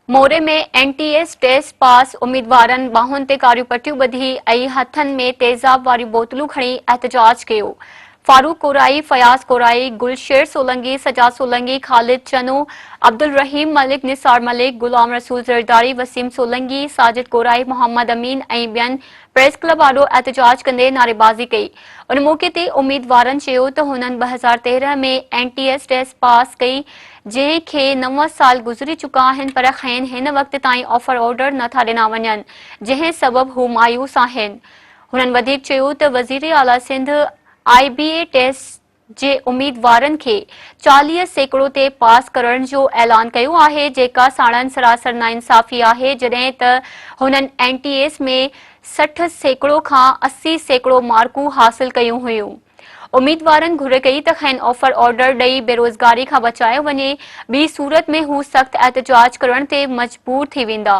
मोरे में NTS test pass उम्मीदवारनि बाहुनि ते कारियूं पटियूं ॿधी ऐं हथनि में तेज़ाब वारियूं बोतलूं खणी एहतजाज कयो। फारूक कोराई, फयाज कोराई, गुलशेर सोलंकी, सजाद सोलंकी, खालिद चनू, अब्दुल रहीम मलिक, निसार मलिक, गुलाम रसूल जरदारी, वसीम सोलंकी, साजिद कोराई, मोहम्मद अमीन ऐं ॿियनि प्रेस क्लब आॾो एहतजाज कंदे नारेबाज़ी कई। उन मौक़े ते उम्मीदवारनि चयो त हुननि 2013 में एनटीएस टेस्ट पास कई, जंहिंखे 9 साल गुज़री चुका आहिनि, पर खेनि हिन वक़्त ताईं ऑफर ऑर्डर नथा ॾिना वञनि, जंहिं सबबि हू मायूस आहिनि। हुननि वधीक चयो त वज़ीर आला सिंध आईबीए टेस्ट जे उम्मीदवारनि खे 40% ते पास करण जो ऐलान कयो आहे, जेका साणनि सरासर नाइंसाफ़ी आहे, जॾहिं त हुननि एनटीएस में 60% खां 80% मार्कूं हासिल कयूं हुयूं। उम्मीदवारनि घुर कई त खेनि ऑफर ऑर्डर ॾेई बेरोज़गारी खां बचायो वञे, ॿी सूरत में हू सख़्त एहतजाज करण ते मजबूर थी वेंदा।